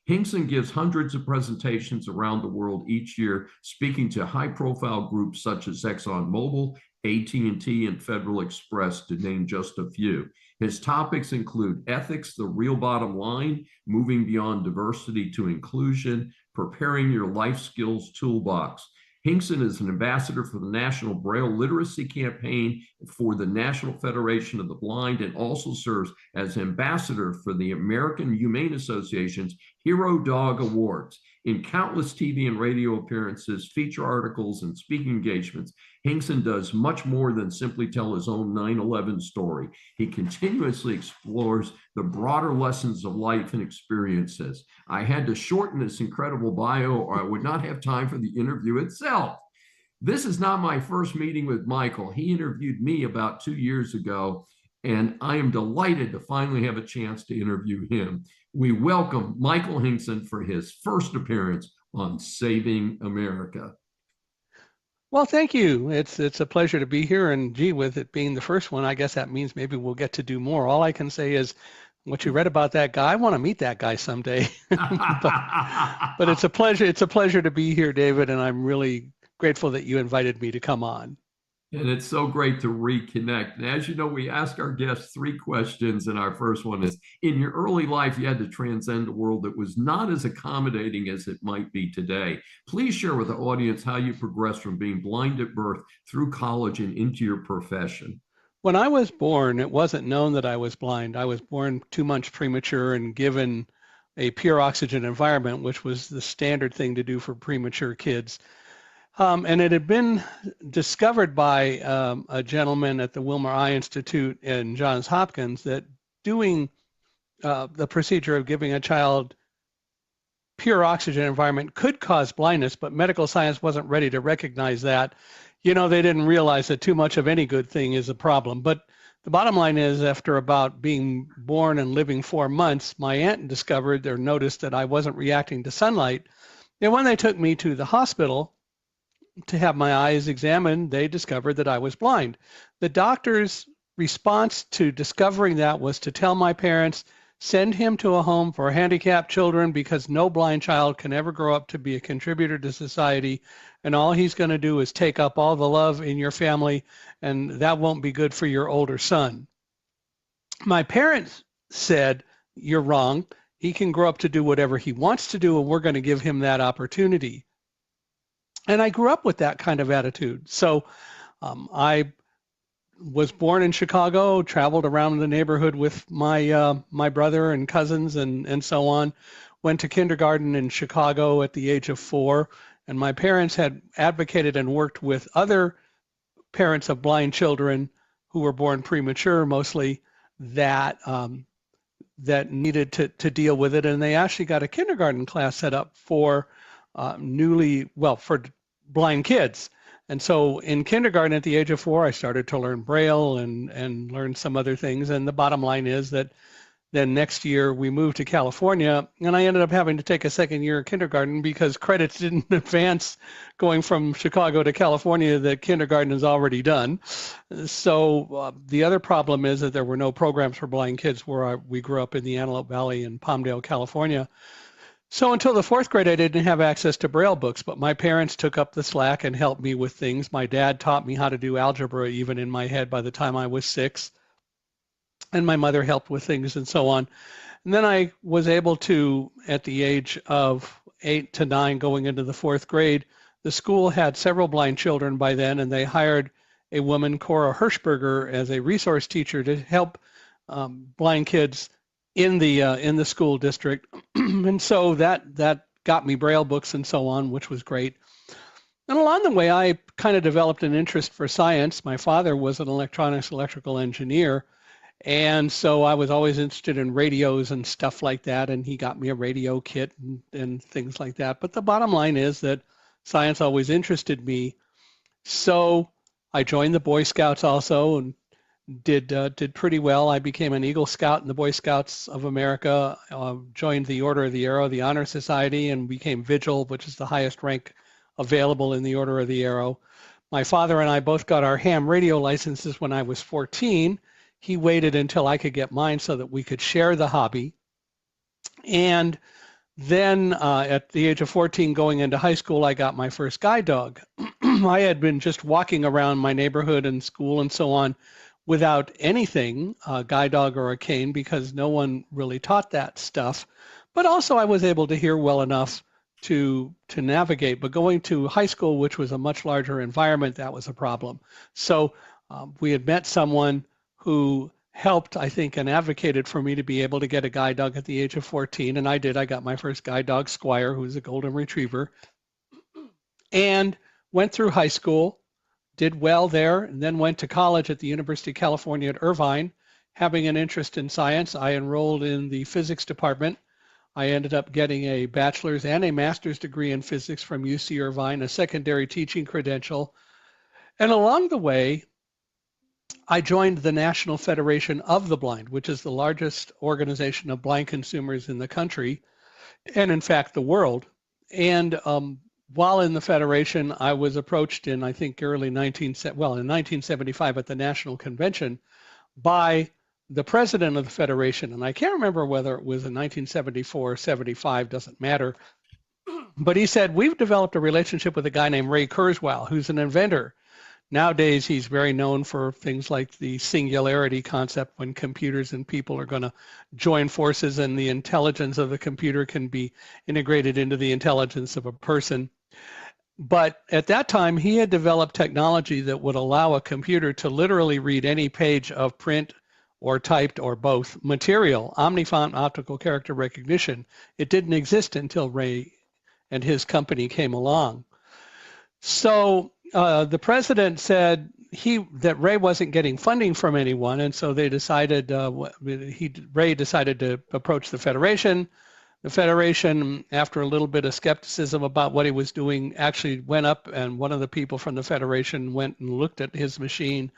Higson gives hundreds of presentations around the world each year, speaking to high-profile groups such as ExxonMobil, AT&T, and Federal Express, to name just a few. His topics include ethics, the real bottom line, moving beyond diversity to inclusion, preparing your life skills toolbox. Higson is an ambassador for the National Braille Literacy Campaign for the National Federation of the Blind, and also serves as ambassador for the American Humane Association's Hero Dog Awards. In countless TV and radio appearances, feature articles, and speaking engagements, Higson does much more than simply tell his own 9/11 story. He continuously explores the broader lessons of life and experiences. I had to shorten this incredible bio, or I would not have time for the interview itself. This is not my first meeting with Michael. He interviewed me about 2 years ago, and I am delighted to finally have a chance to interview him. We welcome Michael Higson for his first appearance on Saving America. Well, thank you. It's a pleasure to be here, and gee, with it being the first one, I guess that means maybe we'll get to do more. All I can say is what you read about that guy, I want to meet that guy someday. but it's a pleasure. It's a pleasure to be here, David, and I'm really grateful that you invited me to come on. And it's so great to reconnect. And as you know, we ask our guests 3 questions, and our first one is, in your early life, you had to transcend a world that was not as accommodating as it might be today. Please share with the audience how you progressed from being blind at birth through college and into your profession. When I was born, it wasn't known that I was blind. I was born 2 months premature and given a pure oxygen environment, which was the standard thing to do for premature kids. And it had been discovered by a gentleman at the Wilmer Eye Institute in Johns Hopkins that doing the procedure of giving a child pure oxygen environment could cause blindness, but medical science wasn't ready to recognize that. You know, they didn't realize that too much of any good thing is a problem. But the bottom line is, after about being born and living 4 months, my aunt discovered or noticed that I wasn't reacting to sunlight. And when they took me to the hospital to have my eyes examined, they discovered that I was blind. The doctor's response to discovering that was to tell my parents, send him to a home for handicapped children, because no blind child can ever grow up to be a contributor to society, and all he's going to do is take up all the love in your family, and that won't be good for your older son. My parents said, you're wrong. He can grow up to do whatever he wants to do, and we're going to give him that opportunity. And I grew up with that kind of attitude. So I was born in Chicago, traveled around the neighborhood with my my brother and cousins and so on, went to kindergarten in Chicago at the age of 4. And my parents had advocated and worked with other parents of blind children who were born premature, mostly, that that needed to deal with it. And they actually got a kindergarten class set up for for blind kids. And so in kindergarten at the age of 4, I started to learn Braille and learn some other things. And the bottom line is that Then next year we moved to California, and I ended up having to take a second year of kindergarten because credits didn't advance going from Chicago to California that kindergarten is already done. So the other problem is that there were no programs for blind kids where we grew up in the Antelope Valley in Palmdale, California. So until the fourth grade, I didn't have access to Braille books, but my parents took up the slack and helped me with things. My dad taught me how to do algebra even in my head by the time I was 6. And my mother helped with things and so on. And then I was able to, at the age of 8 to 9, going into the fourth grade, the school had several blind children by then, and they hired a woman, Cora Hirschberger, as a resource teacher to help blind kids in the school district. And so that got me Braille books and so on, which was great. And along the way, I kind of developed an interest for science. My father was an electronics electrical engineer. And so I was always interested in radios and stuff like that, and he got me a radio kit and things like that. But the bottom line is that science always interested me. So I joined the Boy Scouts also and did pretty well. I became an Eagle Scout in the Boy Scouts of America, joined the Order of the Arrow, the Honor Society, and became Vigil, which is the highest rank available in the Order of the Arrow. My father and I both got our ham radio licenses when I was 14. He waited until I could get mine so that we could share the hobby. And then at the age of 14, going into high school, I got my first guide dog. I had been just walking around my neighborhood and school and so on without anything, a guide dog or a cane, because no one really taught that stuff. But also I was able to hear well enough to navigate. But going to high school, which was a much larger environment, that was a problem. So we had met someone who helped, I think, and advocated for me to be able to get a guide dog at the age of 14. And I did. I got my first guide dog, Squire, who's a golden retriever, and went through high school, did well there, and then went to college at the University of California at Irvine. Having an interest in science, I enrolled in the physics department. I ended up getting a bachelor's and a master's degree in physics from UC Irvine, a secondary teaching credential. And along the way, I joined the National Federation of the Blind, which is the largest organization of blind consumers in the country, and in fact, the world. And while in the Federation, I was approached in, I think, in 1975 at the National Convention by the president of the Federation. And I can't remember whether it was in 1974 or 75, doesn't matter. But he said, we've developed a relationship with a guy named Ray Kurzweil, who's an inventor. Nowadays, he's very known for things like the singularity concept, when computers and people are going to join forces and the intelligence of the computer can be integrated into the intelligence of a person. But at that time, he had developed technology that would allow a computer to literally read any page of print or typed or both material, omnifont optical character recognition. It didn't exist until Ray and his company came along. So the president said that Ray wasn't getting funding from anyone, and so they decided, Ray decided to approach the Federation. The Federation, after a little bit of skepticism about what he was doing, actually went up, and one of the people from the Federation went and looked at his machine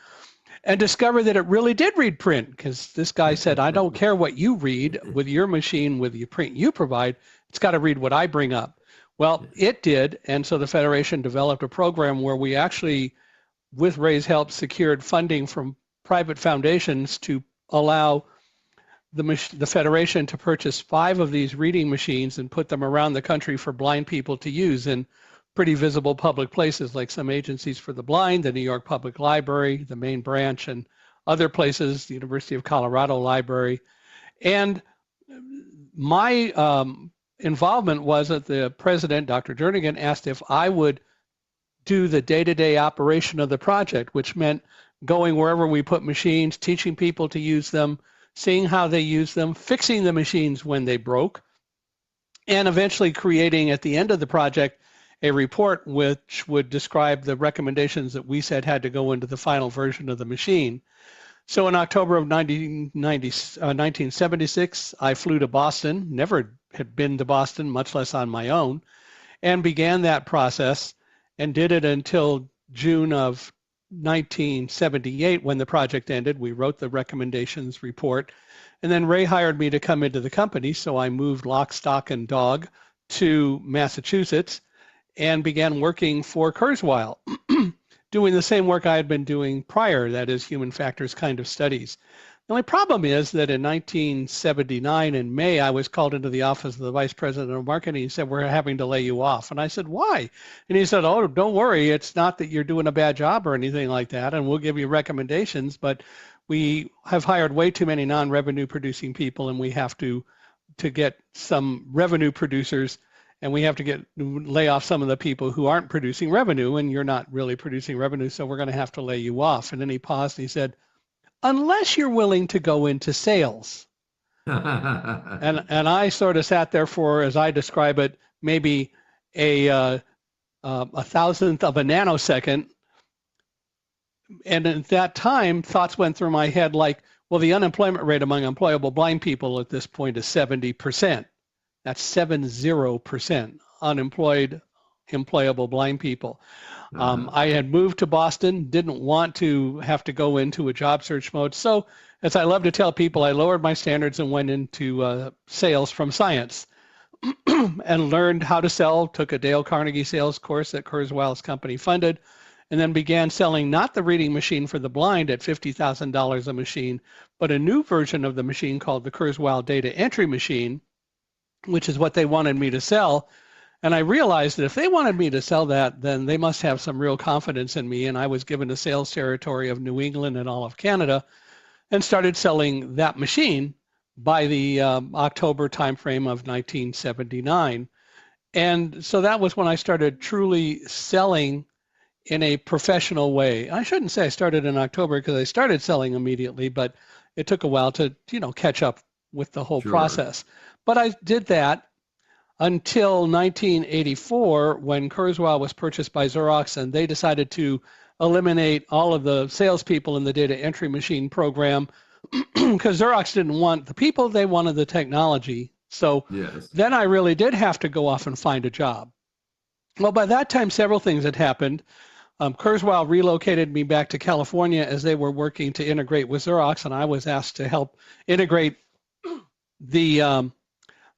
and discovered that it really did read print, because this guy said, I don't care what you read with your machine, with the print you provide, it's got to read what I bring up. Well, it did, and so the Federation developed a program where we actually, with Ray's help, secured funding from private foundations to allow the Federation to purchase 5 of these reading machines and put them around the country for blind people to use in pretty visible public places, like some agencies for the blind, the New York Public Library, the main branch, and other places, the University of Colorado Library. And my involvement was that the president, Dr. Jernigan, asked if I would do the day-to-day operation of the project, which meant going wherever we put machines, teaching people to use them, seeing how they use them, fixing the machines when they broke, and eventually creating at the end of the project a report which would describe the recommendations that we said had to go into the final version of the machine. So in October of 1976, I flew to Boston, never had been to Boston, much less on my own, and began that process and did it until June of 1978, when the project ended, we wrote the recommendations report. And then Ray hired me to come into the company. So I moved lock, stock, and dog to Massachusetts and began working for Kurzweil, doing the same work I had been doing prior, that is human factors kind of studies. The only problem is that in 1979, in May, I was called into the office of the vice president of marketing. He said, we're having to lay you off. And I said, why? And he said, oh, don't worry. It's not that you're doing a bad job or anything like that. And we'll give you recommendations, but we have hired way too many non-revenue producing people, and we have to get some revenue producers, and we have to lay off some of the people who aren't producing revenue, and you're not really producing revenue, so we're going to have to lay you off. And then he paused and he said, unless you're willing to go into sales. and I sort of sat there for, as I describe it, maybe a thousandth of a nanosecond. And at that time, thoughts went through my head like, well, the unemployment rate among employable blind people at this point is 70%. That's 70% unemployed, employable blind people. I had moved to Boston, didn't want to have to go into a job search mode. So, as I love to tell people, I lowered my standards and went into sales from science and learned how to sell, took a Dale Carnegie sales course that Kurzweil's company funded, and then began selling not the reading machine for the blind at $50,000 a machine, but a new version of the machine called the Kurzweil data entry machine, which is what they wanted me to sell. And I realized that if they wanted me to sell that, then they must have some real confidence in me. And I was given a sales territory of New England and all of Canada and started selling that machine by the October timeframe of 1979. And so that was when I started truly selling in a professional way. I shouldn't say I started in October because I started selling immediately, but it took a while to, catch up with the whole process. But I did that until 1984, when Kurzweil was purchased by Xerox, and they decided to eliminate all of the salespeople in the data entry machine program because Xerox didn't want the people, they wanted the technology. So then I really did have to go off and find a job. Well, by that time, several things had happened. Kurzweil relocated me back to California as they were working to integrate with Xerox, and I was asked to help integrate the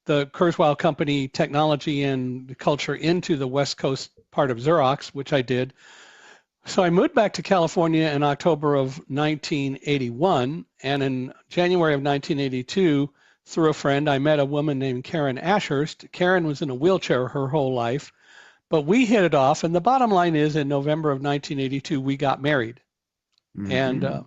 Kurzweil company technology and culture into the West Coast part of Xerox, which I did. So I moved back to California in October of 1981, and in January of 1982, through a friend, I met a woman named Karen Ashurst. Karen was in a wheelchair her whole life, but we hit it off, and the bottom line is in November of 1982, we got married. Mm-hmm.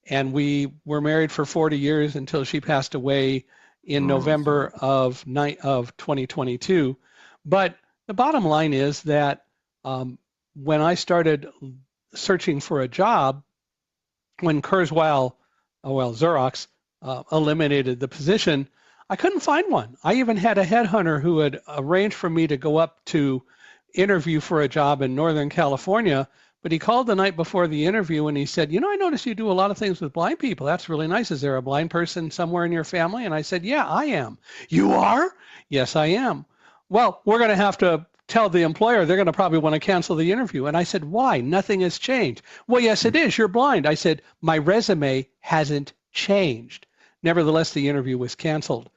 And we were married for 40 years until she passed away in November of 2022. But the bottom line is that when I started searching for a job, when Xerox eliminated the position, I couldn't find one. I even had a headhunter who had arranged for me to go up to interview for a job in Northern California, but he called the night before the interview and he said, I noticed you do a lot of things with blind people. That's really nice. Is there a blind person somewhere in your family? And I said, yeah, I am. You are? Yes, I am. Well, we're going to have to tell the employer. They're going to probably want to cancel the interview. And I said, why? Nothing has changed. Well, yes, it is. You're blind. I said, my resume hasn't changed. Nevertheless, the interview was canceled.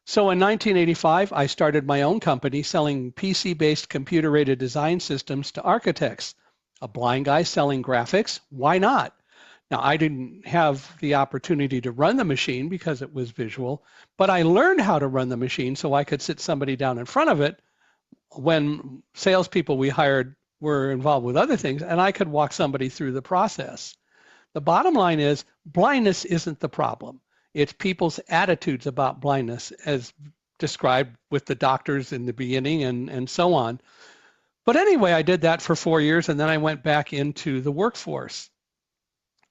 So in 1985, I started my own company selling PC-based computer-aided design systems to architects. A blind guy selling graphics, why not? Now, I didn't have the opportunity to run the machine because it was visual, but I learned how to run the machine so I could sit somebody down in front of it when salespeople we hired were involved with other things, and I could walk somebody through the process. The bottom line is blindness isn't the problem. It's people's attitudes about blindness as described with the doctors in the beginning and so on. But anyway, I did that for 4 years, and then I went back into the workforce.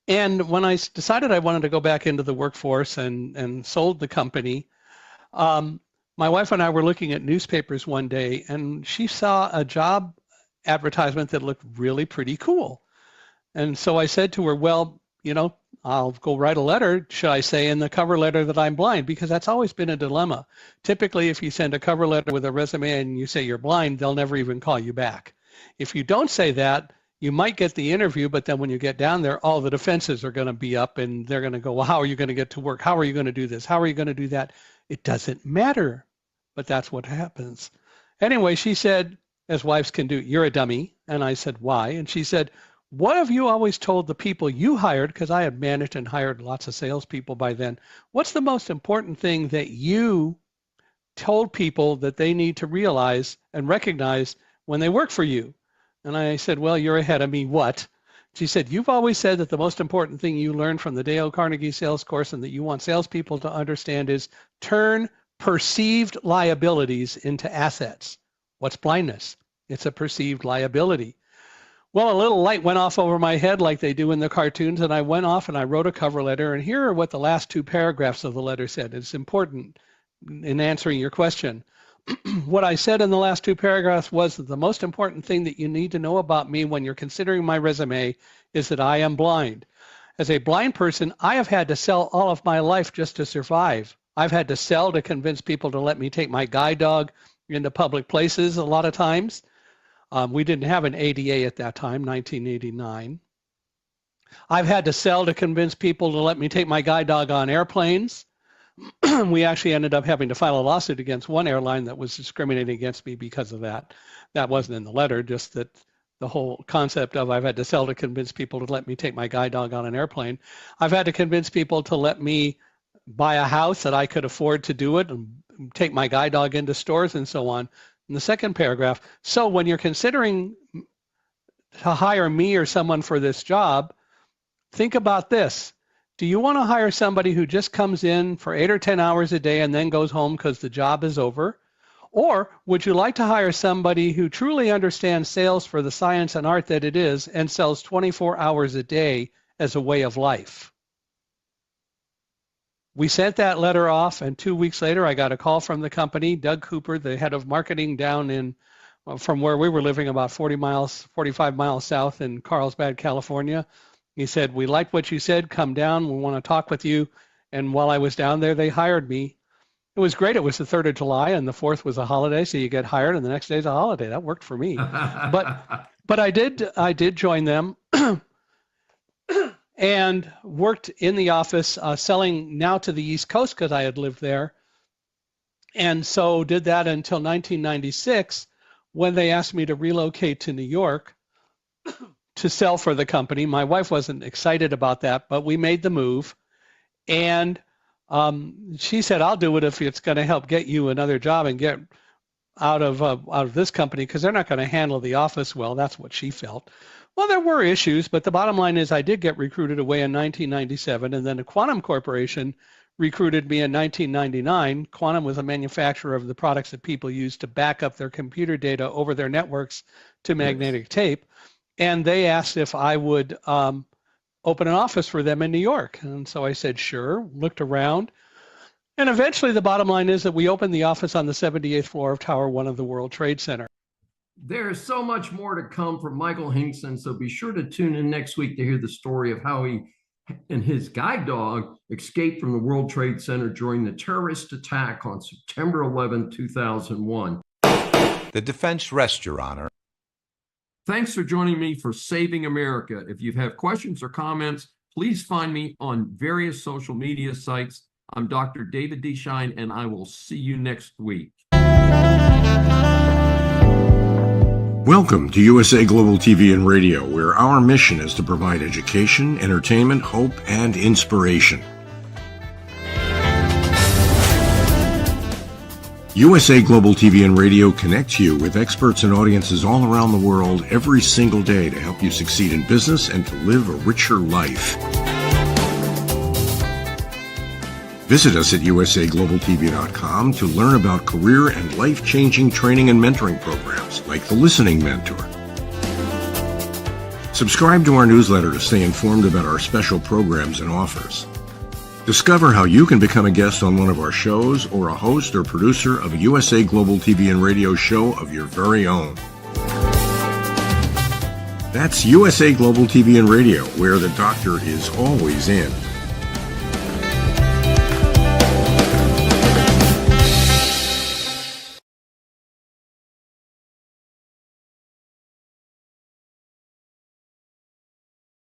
And when I decided I wanted to go back into the workforce and sold the company, my wife and I were looking at newspapers one day, and she saw a job advertisement that looked really pretty cool. And so I said to her, well, I'll go write a letter. Should I say in the cover letter that I'm blind? Because that's always been a dilemma. Typically, if you send a cover letter with a resume and you say you're blind, they'll never even call you back. If you don't say that, You might get the interview, but then when you get down there, all the defenses are going to be up and they're going to go, well, how are you going to get to work? How are you going to do this? How are you going to do that? It doesn't matter, but that's what happens. Anyway, she said, as wives can do, you're a dummy. And I said, why? And she said, what have you always told the people you hired, because I had managed and hired lots of salespeople by then, what's the most important thing that you told people that they need to realize and recognize when they work for you? And I said, well, you're ahead of me. What? She said, you've always said that the most important thing you learned from the Dale Carnegie sales course and that you want salespeople to understand is turn perceived liabilities into assets. What's blindness? It's a perceived liability. Well, a little light went off over my head like they do in the cartoons, and I went off and I wrote a cover letter, and here are what the last 2 paragraphs of the letter said. It's important in answering your question. What I said in the last 2 paragraphs was that the most important thing that you need to know about me when you're considering my resume is that I am blind. As a blind person, I have had to sell all of my life just to survive. I've had to sell to convince people to let me take my guide dog into public places a lot of times. We didn't have an ADA at that time, 1989. I've had to sell to convince people to let me take my guide dog on airplanes. We actually ended up having to file a lawsuit against one airline that was discriminating against me because of that. That wasn't in the letter, just that the whole concept of I've had to sell to convince people to let me take my guide dog on an airplane. I've had to convince people to let me buy a house that I could afford to do it and take my guide dog into stores and so on. In the second paragraph, so when you're considering to hire me or someone for this job, think about this. Do you want to hire somebody who just comes in for 8 or 10 hours a day and then goes home because the job is over? Or would you like to hire somebody who truly understands sales for the science and art that it is and sells 24 hours a day as a way of life? We sent that letter off, and 2 weeks later, I got a call from the company. Doug Cooper, the head of marketing down in, from where we were living, about 45 miles south in Carlsbad, California. He said, we like what you said, come down, we want to talk with you. And while I was down there, they hired me. It was great. It was the 3rd of July and the 4th was a holiday, so you get hired and the next day's a holiday. That worked for me. But I did join them and worked in the office selling now to the East Coast because I had lived there. And so did that until 1996 when they asked me to relocate to New York to sell for the company. My wife wasn't excited about that, but we made the move. And she said, I'll do it if it's going to help get you another job and get out of this company because they're not going to handle the office well. That's what she felt. Well, there were issues, but the bottom line is I did get recruited away in 1997, and then the Quantum Corporation recruited me in 1999. Quantum was a manufacturer of the products that people use to back up their computer data over their networks to magnetic tape. And they asked if I would open an office for them in New York. And so I said, sure, looked around. And eventually the bottom line is that we opened the office on the 78th floor of Tower 1 of the World Trade Center. There's so much more to come from Michael Hinkson, so be sure to tune in next week to hear the story of how he and his guide dog escaped from the World Trade Center during the terrorist attack on September 11, 2001. The defense rests, Your Honor. Thanks for joining me for Saving America. If you have questions or comments, please find me on various social media sites. I'm Dr. David D. Schein, and I will see you next week. Welcome to USA Global TV and Radio, where our mission is to provide education, entertainment, hope, and inspiration. USA Global TV and Radio connects you with experts and audiences all around the world every single day to help you succeed in business and to live a richer life. Visit us at usaglobaltv.com to learn about career and life-changing training and mentoring programs like the Listening Mentor. Subscribe to our newsletter to stay informed about our special programs and offers. Discover how you can become a guest on one of our shows or a host or producer of a USA Global TV and Radio show of your very own. That's USA Global TV and Radio, where the doctor is always in.